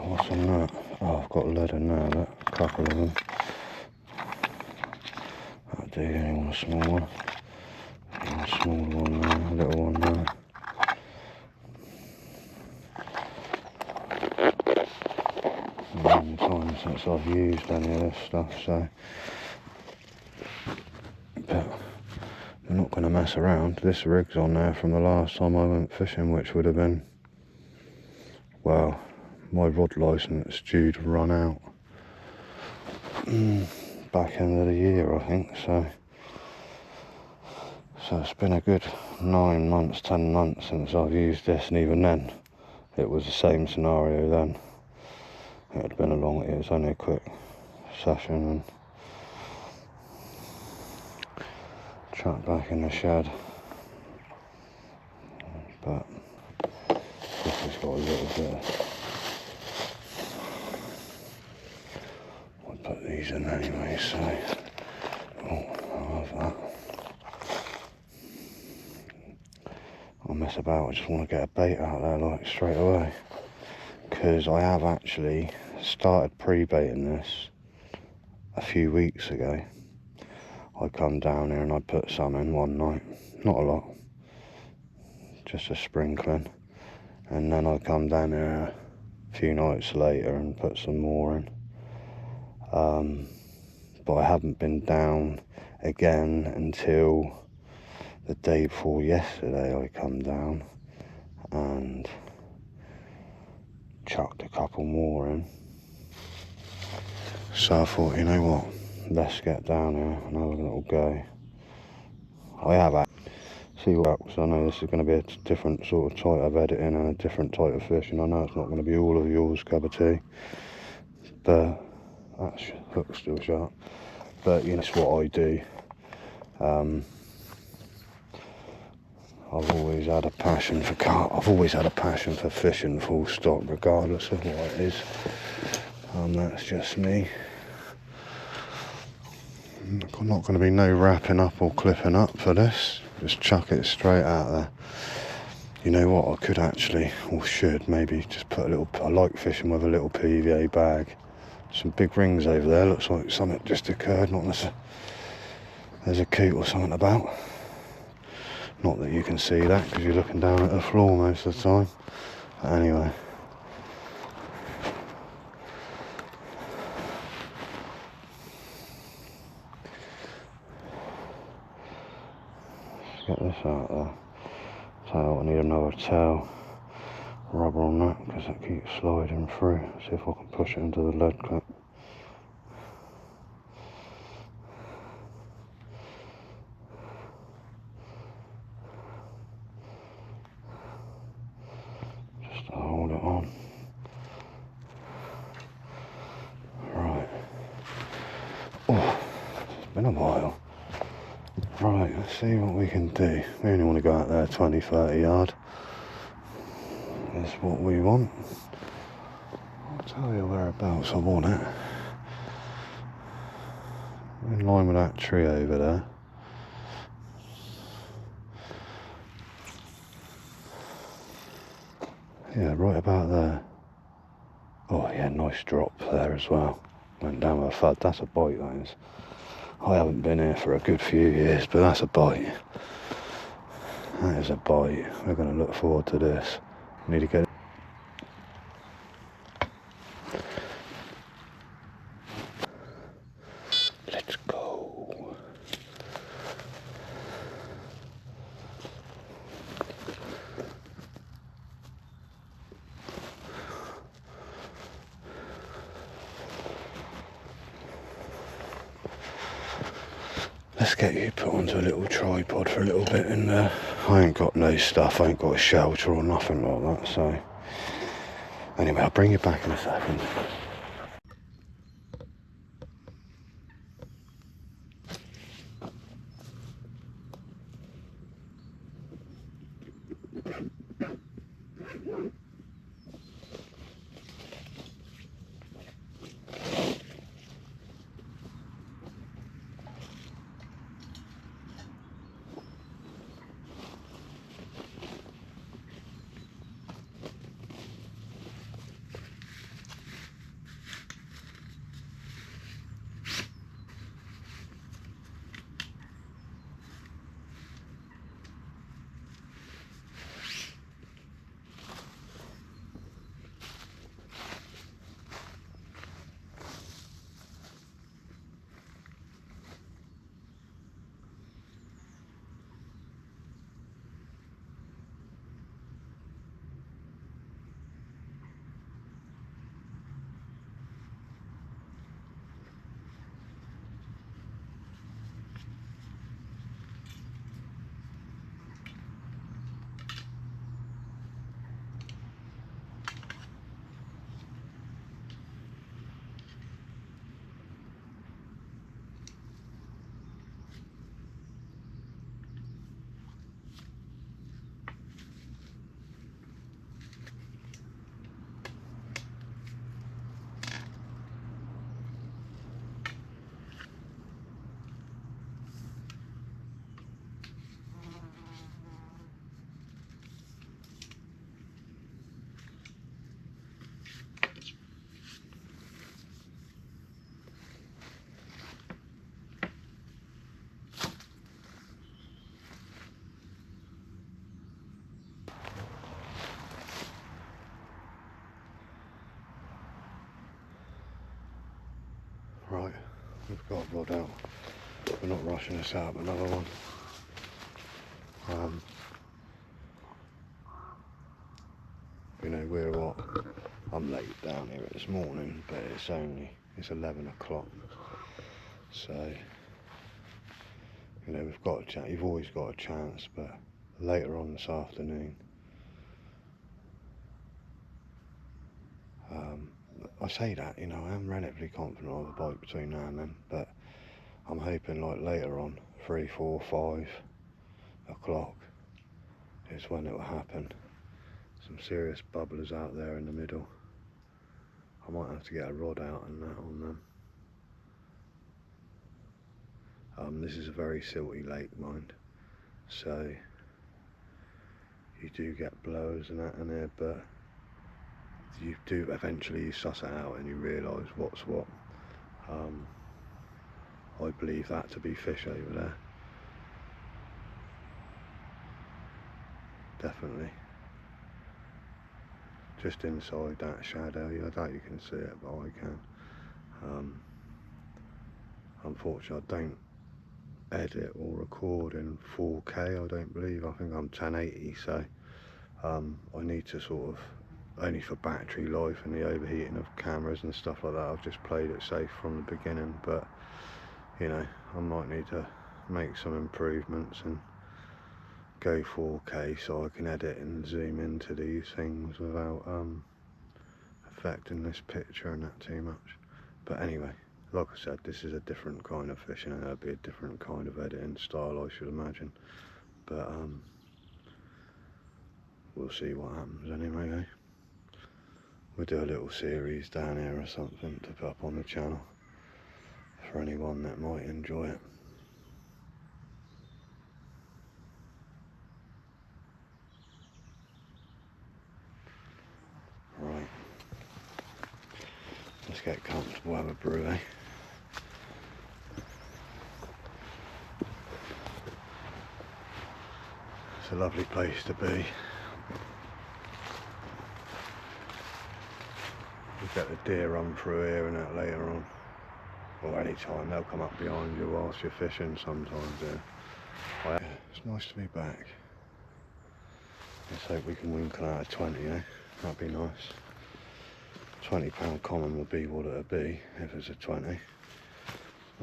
What's on that? Oh, I've got lead in there, look. A couple of them. That'll do, you only want a small one. A smaller one there, a little one there. A long time since I've used any of this stuff, so. But I'm not going to mess around. This rig's on there from the last time I went fishing, which would have been, well, my rod licence due to run out back end of the year, I think. So it's been a good 9 months, 10 months since I've used this, and even then it was the same scenario then. It had been it was only a quick session and chucked back in the shed. But this has got a little bit. I'll put these in anyway, so I'll have that. I'll mess about, I just want to get a bait out there like straight away. Because I have actually started pre-baiting this a few weeks ago. I come down here and I put some in one night, not a lot, just a sprinkling, and then I come down here a few nights later and put some more in. But I haven't been down again until the day before yesterday. I come down and chucked a couple more in. So I thought, you know what, let's get down here and have a little go. I have see what happens. I know this is going to be a different sort of type of editing and a different type of fishing. I know it's not going to be all of yours cup of tea, but that hook's still sharp. But you know, it's what I do. I've always had a passion for carp. I've always had a passion for fishing, full stop, regardless of what it is. That's just me. Not going to be no wrapping up or clipping up for this. Just chuck it straight out there. You know what, I could actually, or should maybe just put a little, I like fishing with a little PVA bag. Some big rings over there, looks like something just occurred, not unless there's a coot or something about. Not that you can see that because you're looking down at the floor most of the time. But anyway. Let's get this out there. Tell you what, I need another tail rubber on that because it keeps sliding through. See if I can push it into the lead clip. Just to hold it on. Right. Oh, it's been a while. Right, let's see what we can do. We only want to go out there 20-30 yard. That's what we want. I'll tell you whereabouts I want it. In line with that tree over there. Yeah, right about there. Oh yeah, nice drop there as well. Went down with a thud. That's a bite, that is. I haven't been here for a good few years, but that's a bite. That is a bite. We're going to look forward to this. Need to get it. Let's go. Let's get you put onto a little tripod for a little bit in there. I ain't got no stuff, I ain't got a shelter or nothing like that, so anyway, I'll bring you back in a second. Right, we've got a rod out. We're not rushing this out, but another one. You know, we're what? I'm late down here this morning, but it's 11 o'clock. So, you know, we've got a chance. You've always got a chance, but later on this afternoon, I say that, you know, I am relatively confident I'll have a bite between now and then, but I'm hoping like later on, 3, 4, 5 o'clock is when it will happen. Some serious bubblers out there in the middle. I might have to get a rod out and that on them. This is a very silty lake, mind, so you do get blowers and that in there, but you do eventually suss it out and you realise what's what. I believe that to be fish over there, definitely. Just inside that shadow. I doubt you can see it, but I can. Unfortunately, I don't edit or record in 4K, I don't believe. I think I'm 1080, so I need to sort of, only for battery life and the overheating of cameras and stuff like that, I've just played it safe from the beginning. But you know, I might need to make some improvements and go 4K so I can edit and zoom into these things without affecting this picture and that too much. But anyway, like I said, this is a different kind of fishing and it'll be a different kind of editing style, I should imagine. But we'll see what happens anyway, eh? We'll do a little series down here or something to put up on the channel for anyone that might enjoy it. Right, let's get comfortable, have a brew, eh? It's a lovely place to be. You get the deer run through here and that later on, or any time. They'll come up behind you whilst you're fishing sometimes. Yeah. It's nice to be back. Let's hope we can winkle out of 20, eh? That'd be nice. £20 common will be what it'll be if it's a 20.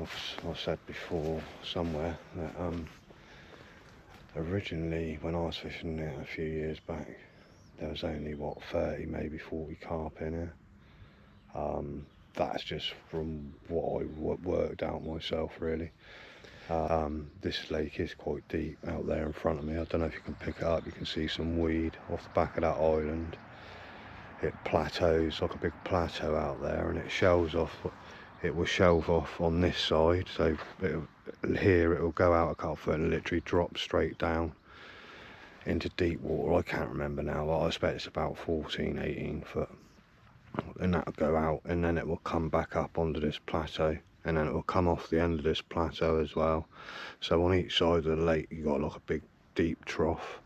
I've said before somewhere that originally when I was fishing it a few years back, there was only what, 30, maybe 40 carp in here. That's just from what I worked out myself, really. This lake is quite deep out there in front of me. I don't know if you can pick it up. You can see some weed off the back of that island. It plateaus, like a big plateau out there, and it shelves off. It will shelve off on this side, so here it will go out a couple foot and literally drop straight down into deep water. I can't remember now, but I expect it's about 14, 18 foot. And that'll go out and then it will come back up onto this plateau, and then it will come off the end of this plateau as well. So on each side of the lake you got like a big deep trough,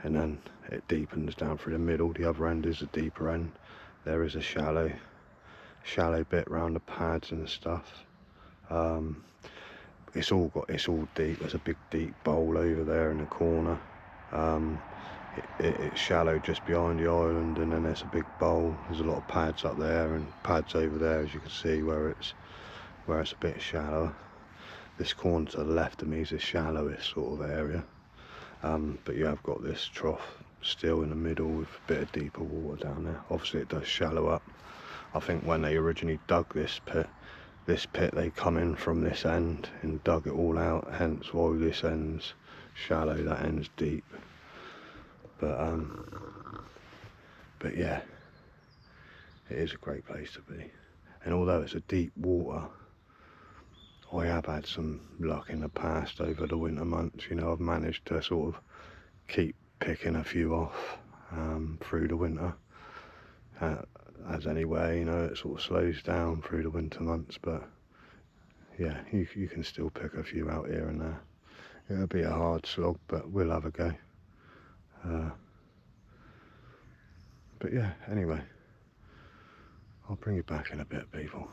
and then it deepens down through the middle. The other end is the deeper end. There is a shallow bit around the pads and stuff. It's all deep. There's a big deep bowl over there in the corner. It's shallow just behind the island, and then there's a big bowl. There's a lot of pads up there and pads over there, as you can see, where it's a bit shallower. This corner to the left of me is the shallowest sort of area, but you have got this trough still in the middle with a bit of deeper water down there. Obviously it does shallow up. I think when they originally dug this pit they come in from this end and dug it all out, hence why this end's shallow, that end's deep. But yeah, it is a great place to be. And although it's a deep water, I have had some luck in the past over the winter months. You know, I've managed to sort of keep picking a few off through the winter. As anyway, you know, it sort of slows down through the winter months, but yeah, you can still pick a few out here and there. It'll be a hard slog, but we'll have a go. But yeah, anyway, I'll bring you back in a bit, people.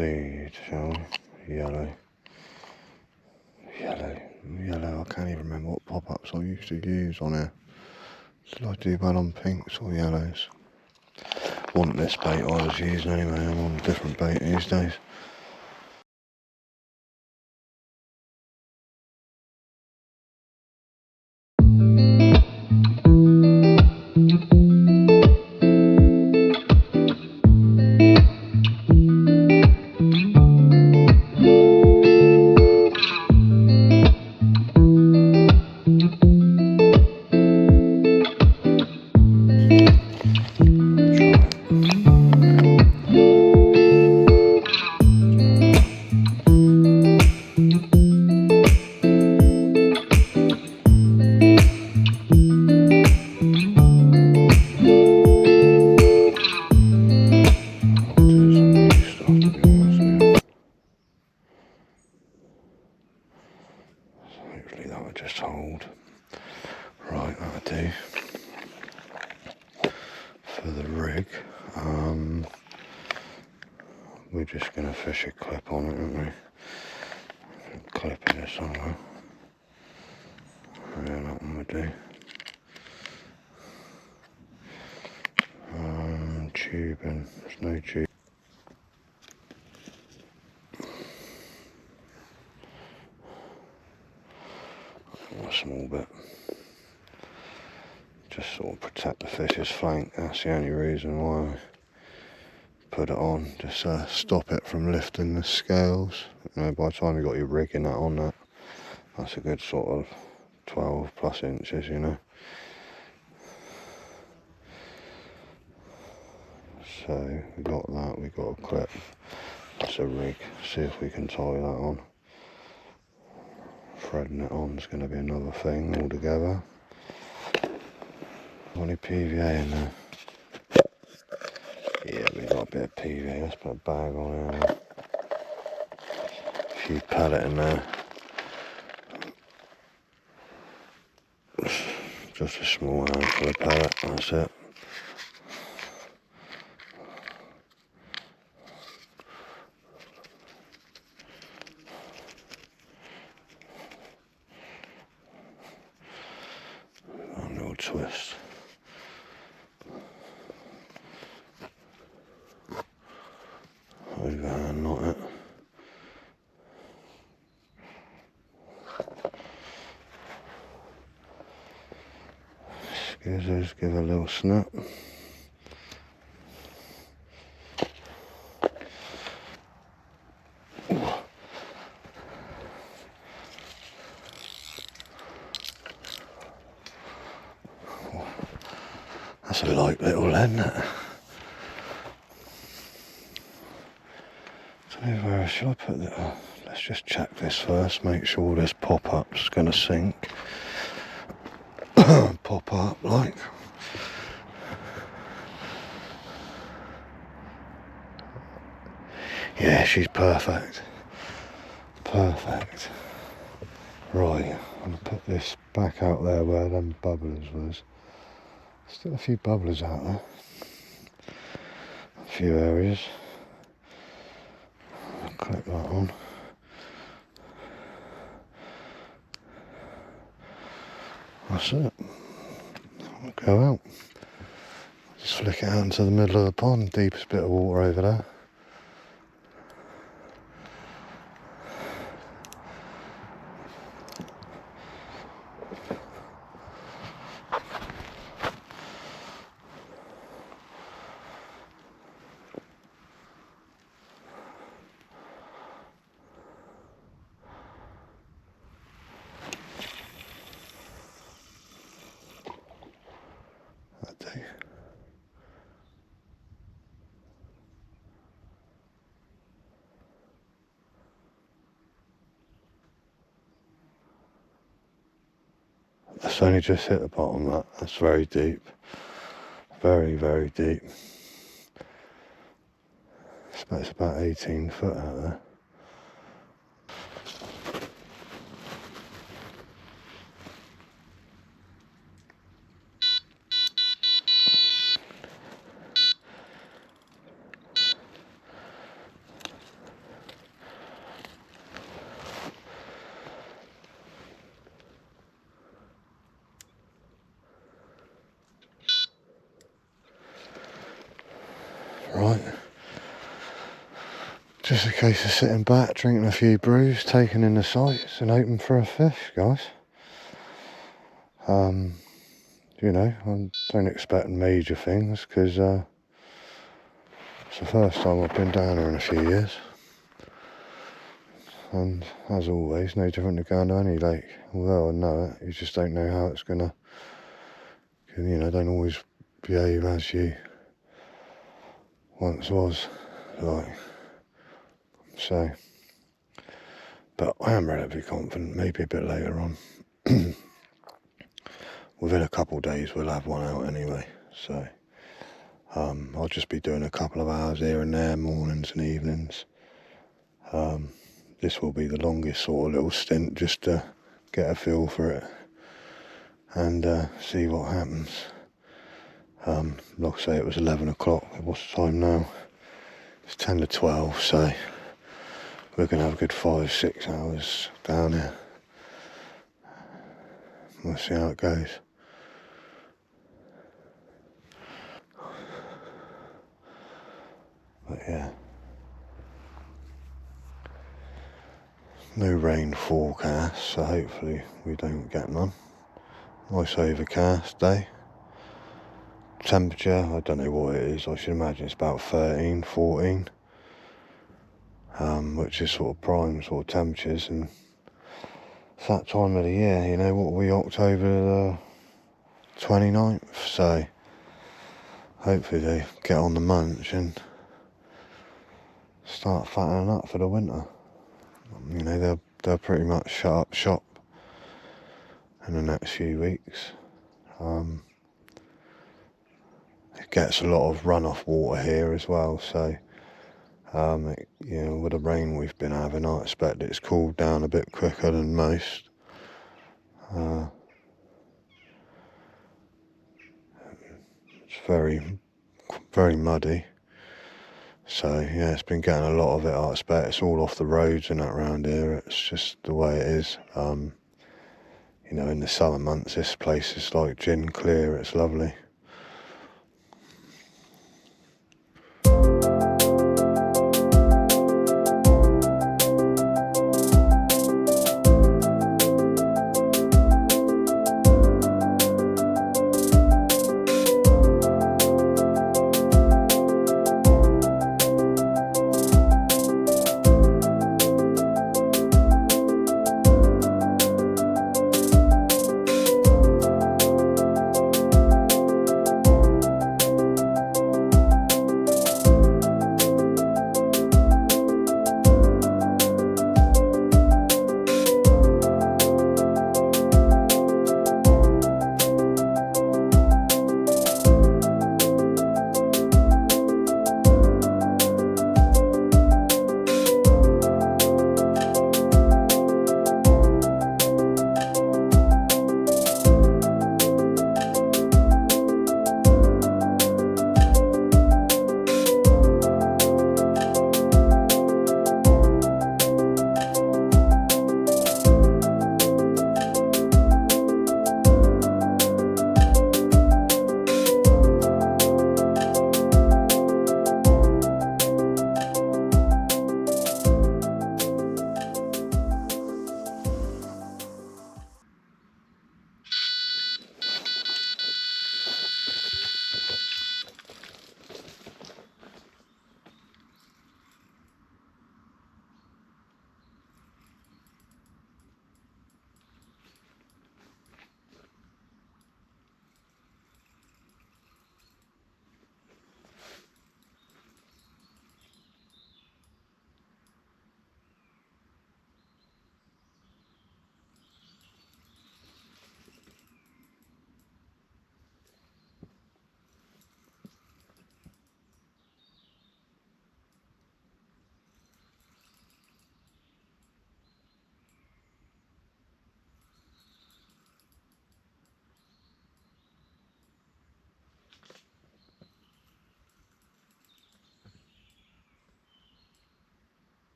seed, shall we? Yellow. Yellow. I can't even remember what pop-ups I used to use on here. Did I do well on pinks or yellows? Wasn't this bait I was using anyway. I'm on a different bait these days. Hopefully that would just hold. Right, that'll do. For the rig, we're just going to fish a clip on it, aren't we? Clip in it somewhere. Yeah, that one would do. Tubing, there's no tube. A small bit. Just sort of protect the fish's flank, that's the only reason why I put it on. Just stop it from lifting the scales. You know, by the time you've got your rigging that on that, that's a good sort of 12 plus inches, you know. So we got that, we got a clip. That's a rig. See if we can tie that on. Threading it on is going to be another thing altogether. Any PVA in there? Yeah, we got a bit of PVA. Let's put a bag on here. A few pellet in there. Just a small handful of pellet, that's it. A little twist. Overhand knot it. Scissors, give a little snap. That's a light little end, isn't it? Where should I put that? Let's just check this first, make sure this pop-up's going to sink. Pop up like. Yeah, she's perfect. Perfect. Right, I'm going to put this back out there where them bubblers was. Still a few bubblers out there. A few areas. I'll clip that on. That's it. I'll go out. Just flick it out into the middle of the pond, deepest bit of water over there. That's only just hit the bottom, that's very deep. Very, very deep. It's about 18 foot out there. right. Just a case of sitting back, drinking a few brews, taking in the sights and hoping for a fish, guys. You know, I don't expect major things because it's the first time I've been down here in a few years. And as always, no different to going to any lake. Although I know it, you just don't know how it's gonna, you know, don't always behave as you once was, like. So, but I am relatively confident, maybe a bit later on. Within a couple of days we'll have one out anyway, so I'll just be doing a couple of hours here and there, mornings and evenings. This will be the longest sort of little stint, just to get a feel for it and see what happens. Like I say, it was 11 o'clock, what's the time now? It's 10 to 12, so we're going to have a good 5-6 hours down here. We'll see how it goes. But yeah, no rain forecast, so hopefully we don't get none. Nice overcast day. Temperature, I don't know what it is, I should imagine it's about 13, 14, which is sort of prime sort of temperatures, and it's that time of the year, you know, what are we, October the 29th, so hopefully they get on the munch and start fattening up for the winter. You know, they'll pretty much shut up shop in the next few weeks. It gets a lot of runoff water here as well, so you know, with the rain we've been having, I expect it's cooled down a bit quicker than most. It's very, very muddy. So yeah, it's been getting a lot of it, I expect. It's all off the roads and that around here. It's just the way it is. You know, in the summer months, this place is like gin clear. It's lovely.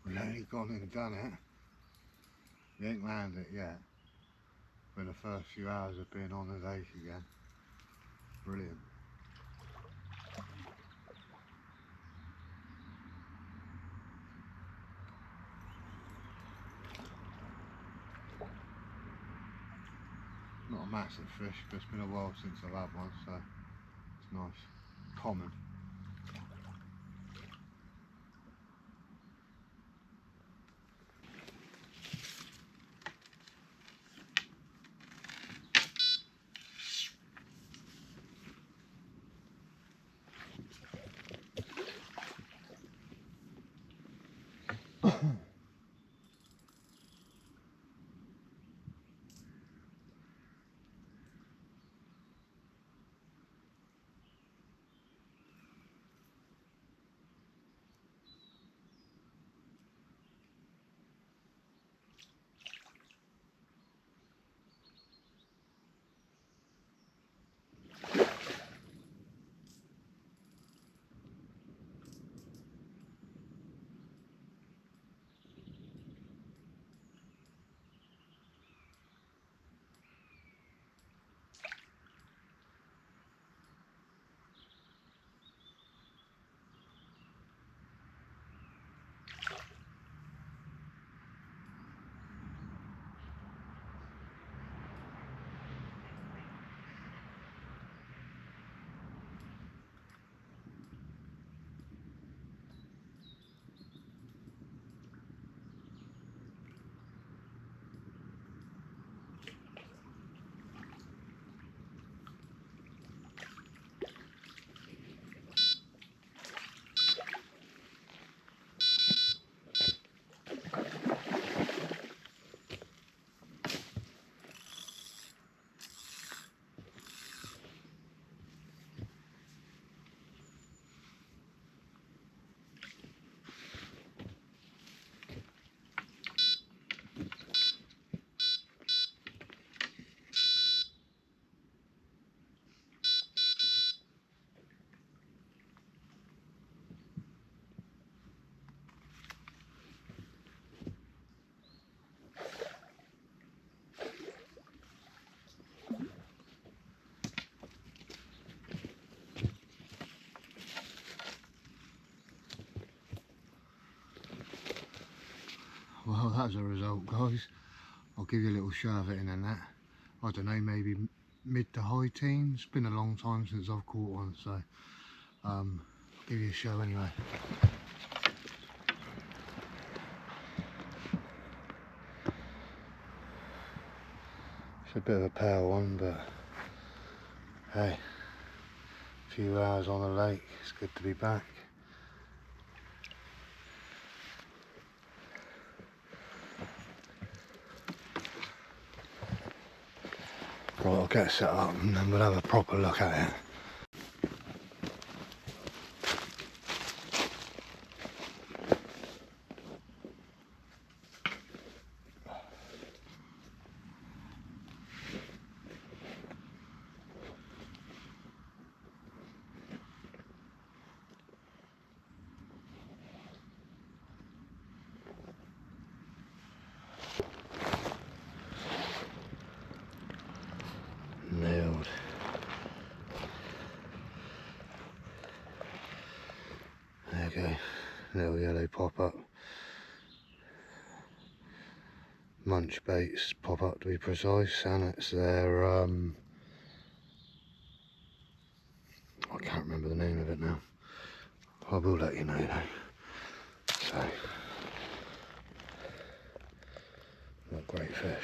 We've only gone and done it. We ain't landed it yet. after the first few hours of being on the lake again. Brilliant. Not a massive fish, but it's been a while since I've had one, so it's nice. Common. Well, that's a result, guys. I'll give you a little show of it in and that. I don't know, maybe mid to high teens. It's been a long time since I've caught one, so I'll give you a show anyway. It's a bit of a pale one, but hey, a few hours on the lake, it's good to be back. Right, I'll get it set up and then we'll have a proper look at it. Nailed. There you go, little yellow pop up. Munch baits pop up to be precise, and it's their I can't remember the name of it now. I will let you know though. So, what great fish.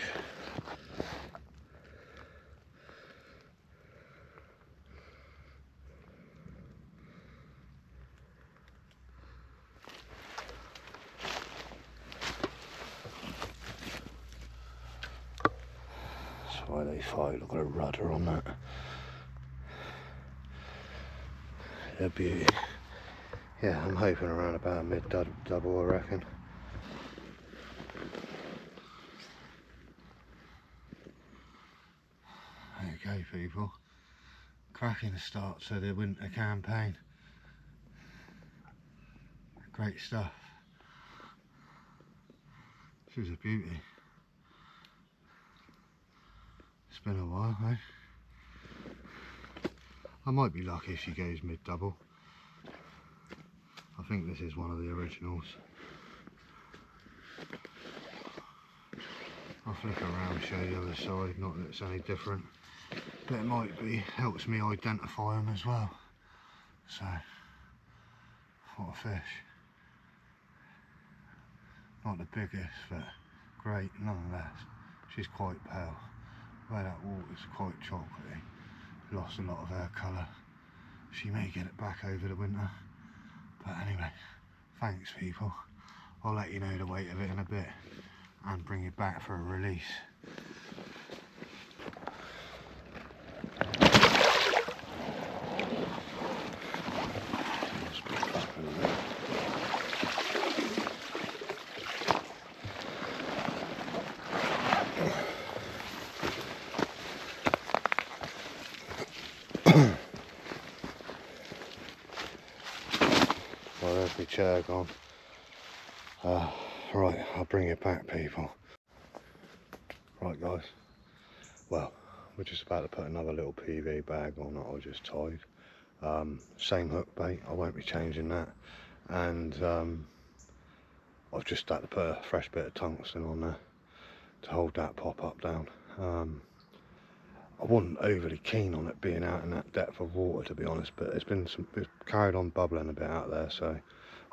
That's why they fight. Look at a rudder on that. They're beauty. Yeah, I'm hoping around about mid double, I reckon. There you go, people. Cracking start to the winter campaign. Great stuff. This is a beauty. been a while, eh? I might be lucky if she goes mid-double. I think this is one of the originals. I'll flick around, show you the other side, not that it's any different, but it might be, helps me identify them as well. So, what a fish. Not the biggest, but great nonetheless. She's quite pale. Where that water's quite chocolatey, lost a lot of her colour. She may get it back over the winter, but anyway, thanks people. I'll let you know the weight of it in a bit and bring it back for a release. Well, there's my chair gone. Right, I'll bring it back, people. Right, guys. Well, we're just about to put another little PV bag on that I just tied. Same hook bait, I won't be changing that. And I've just had to put a fresh bit of tungsten on there to hold that pop-up down. I wasn't overly keen on it being out in that depth of water, to be honest, but it's carried on bubbling a bit out there, so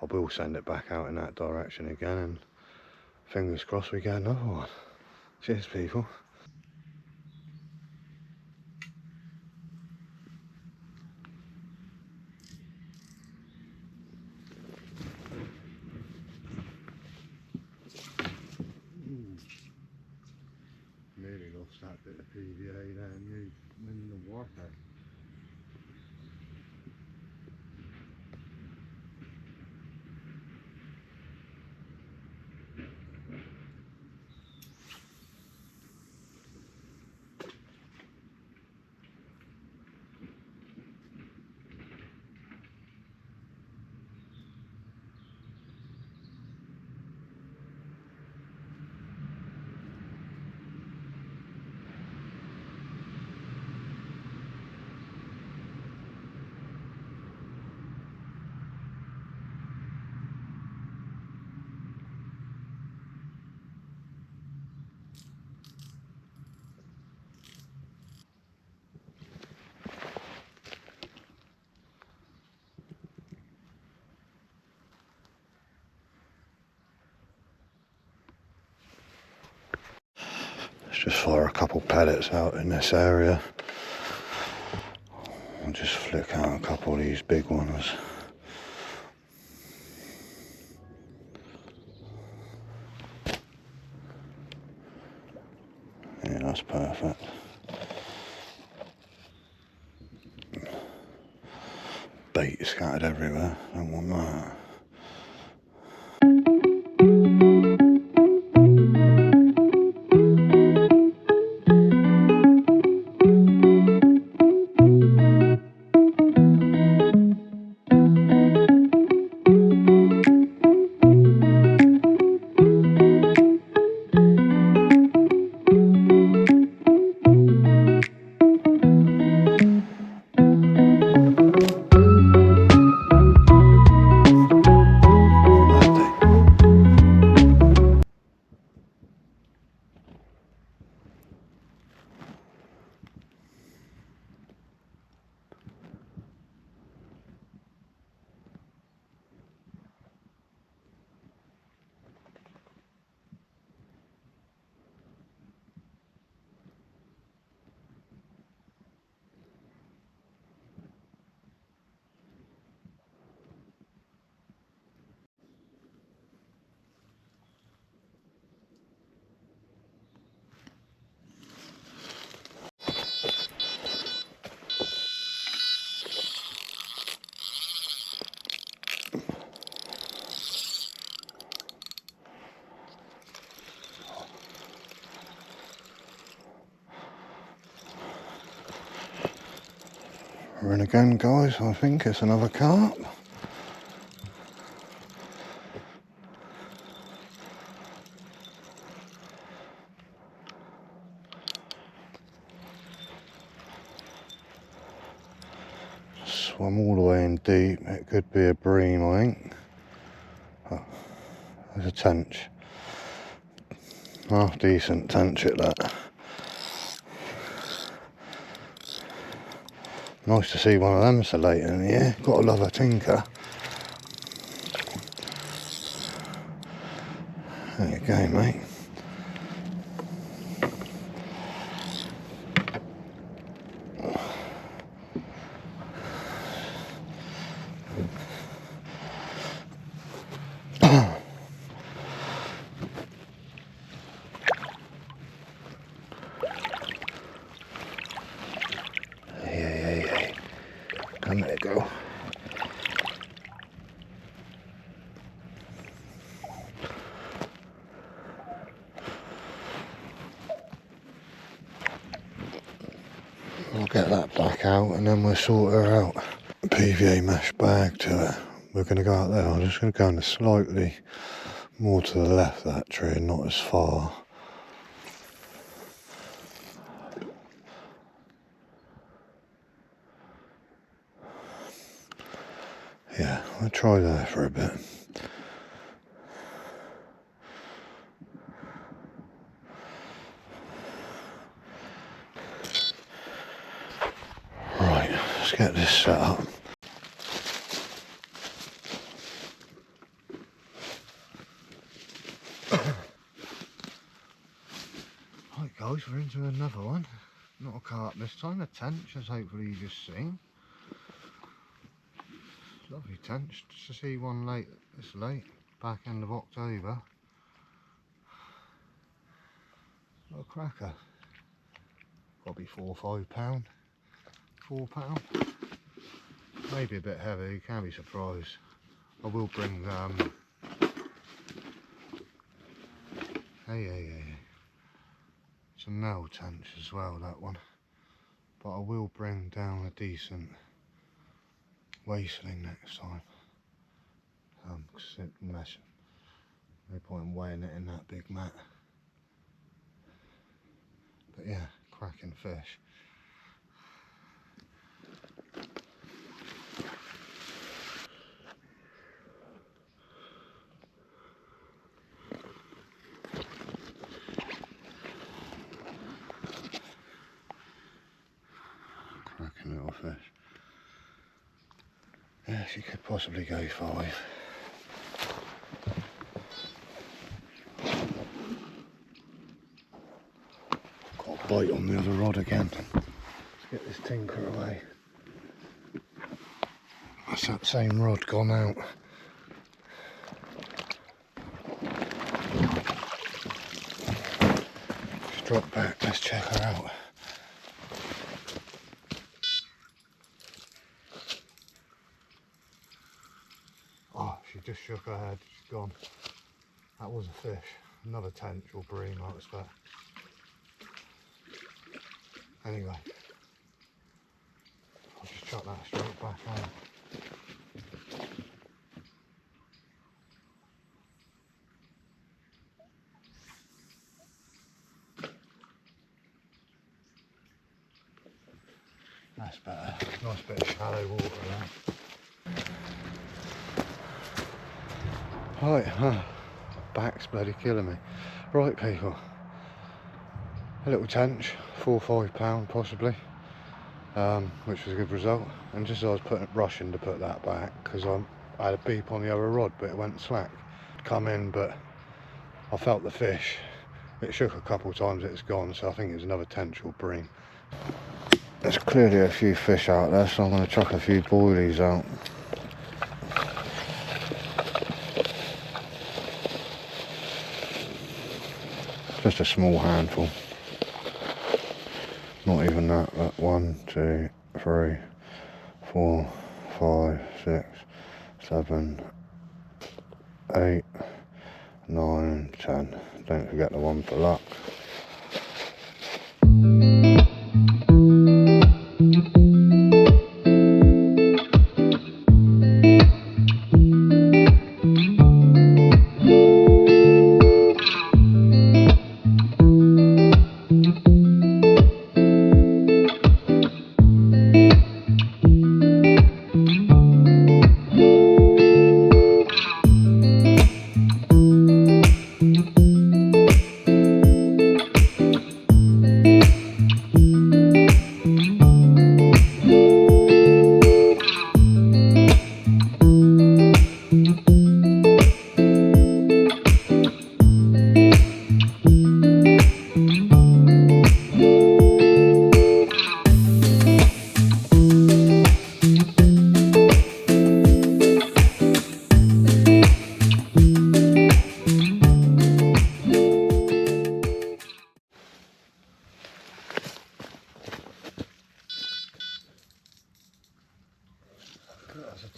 I will send it back out in that direction again, and fingers crossed we get another one. Cheers, people. Nearly lost that bit of PVA there and you in the water. Let's just fire a couple pellets out in this area. I'll just flick out a couple of these big ones. Yeah, that's perfect. Bait scattered everywhere, don't want that. We're in again, guys. I think it's another carp. swum all the way in deep. It could be a bream, I think. Oh, there's a tench. Half decent tench at that. Nice to see one of them so late in the year. Gotta love a tinker. There you go, mate. Yeah. And there you go. I'll get that back out and then we'll sort her out. PVA mesh bag to it. We're going to go out there. I'm just going to go in slightly more to the left of that tree and not as far. Yeah, I'll try there for a bit. Right, let's get this set up. Right guys, we're into another one. Not a carp this time, a tench, as hopefully you just seen. Lovely tench, just to see one late, this late, back end of October. Little cracker. Got to be £4 or £5. £4. Maybe a bit heavy, you can be surprised. I will bring hey. It's a nail tench as well, that one. But I will bring down a decent wasteling next time. Cause it mess. No point in weighing it in that big mat. But yeah, cracking fish. Cracking little fish. Yeah, she could possibly go 5. Got a bite on the other rod again. Let's get this tinker away. That's that same rod gone out. Just drop back, let's check her out. Oh, she just shook her head, she's gone. That was a fish. Another tench or bream, I expect. Anyway, I'll just chuck that straight back on. That's better. Nice bit of shallow water there. Right, back's bloody killing me. Right people, a little tench, £4 or £5 possibly, which was a good result. And just as I was rushing to put that back, because I had a beep on the other rod but it went slack. Come in, but I felt the fish. It shook a couple of times, it's gone, so I think it was another tench or bream. There's clearly a few fish out there, so I'm going to chuck a few boilies out. Just a small handful. Not even that, but 1, 2, 3, 4, 5, 6, 7, 8, 9, 10. Don't forget the one for luck.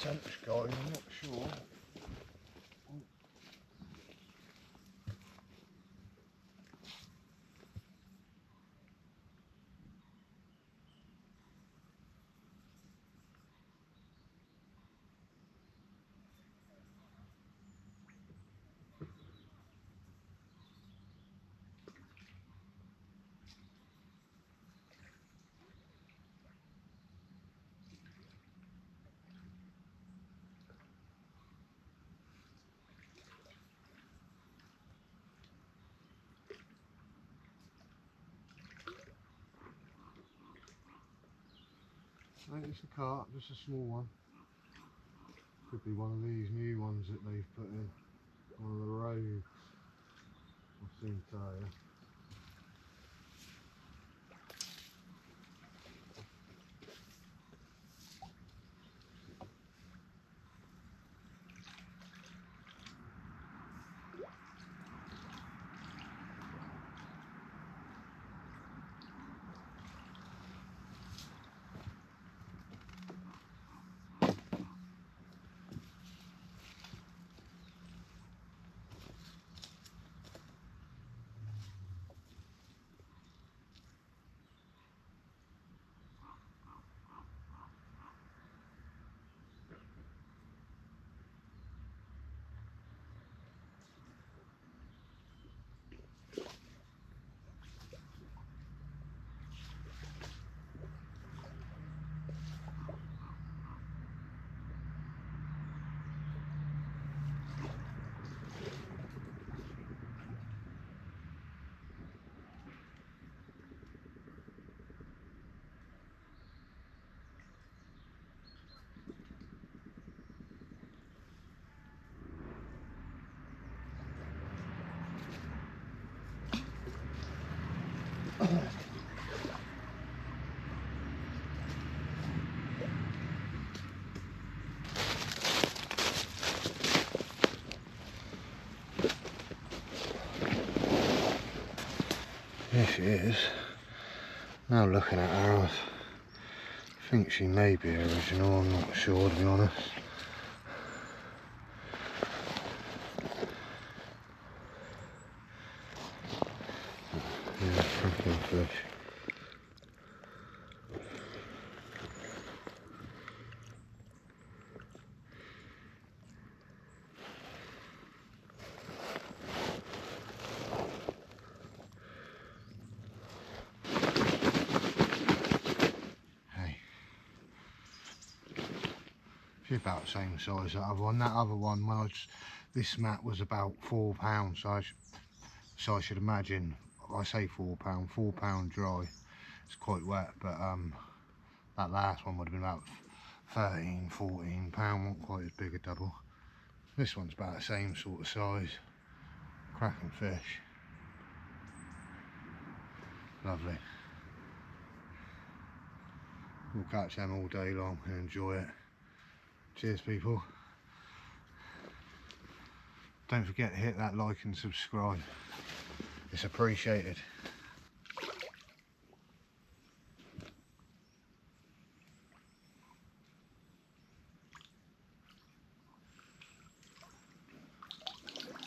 tench, guys, I'm not sure. I think it's a carp, just a small one. Could be one of these new ones that they've put in. One of the rogues. I'll soon tell you. Here she is. Now looking at her, I think she may be original, I'm not sure to be honest. Yeah, cracking fish. She's about the same size as that other one. That other one, when this mat was about £4, so I should imagine, I say £4, £4 dry. It's quite wet, but that last one would have been about 13, 14 pound, not quite as big a double. This one's about the same sort of size. Cracking fish. Lovely. We'll catch them all day long and enjoy it. Cheers, people. Don't forget to hit that like and subscribe. It's appreciated.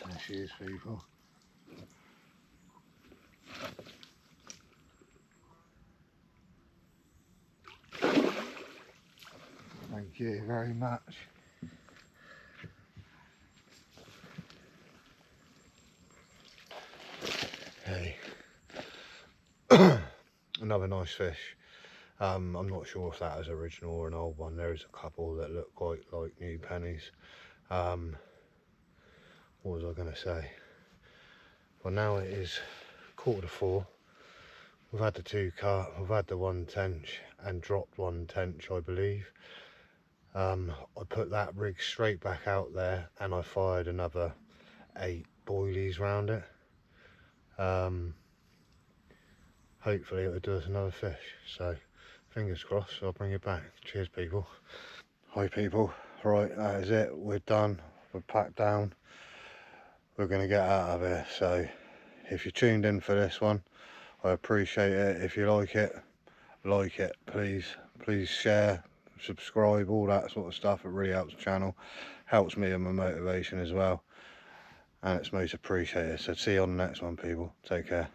There she is, people. Thank you very much. Hey. Another nice fish. I'm not sure if that is original or an old one. There is a couple that look quite like new pennies. What was I going to say? Well, now it is 3:45. We've had the 2 carp, we've had the 1 tench and dropped 1 tench, I believe. I put that rig straight back out there and I fired another 8 boilies round it. Hopefully it will do us another fish, so fingers crossed. I'll bring it back. Cheers, people. Hi, people. Right, that is it, we're done, we're packed down, we're going to get out of here. So if you tuned in for this one, I appreciate it. If you like it, please share, subscribe, all that sort of stuff. It really helps the channel, helps me and my motivation as well, and it's most appreciated. So see you on the next one, people. Take care.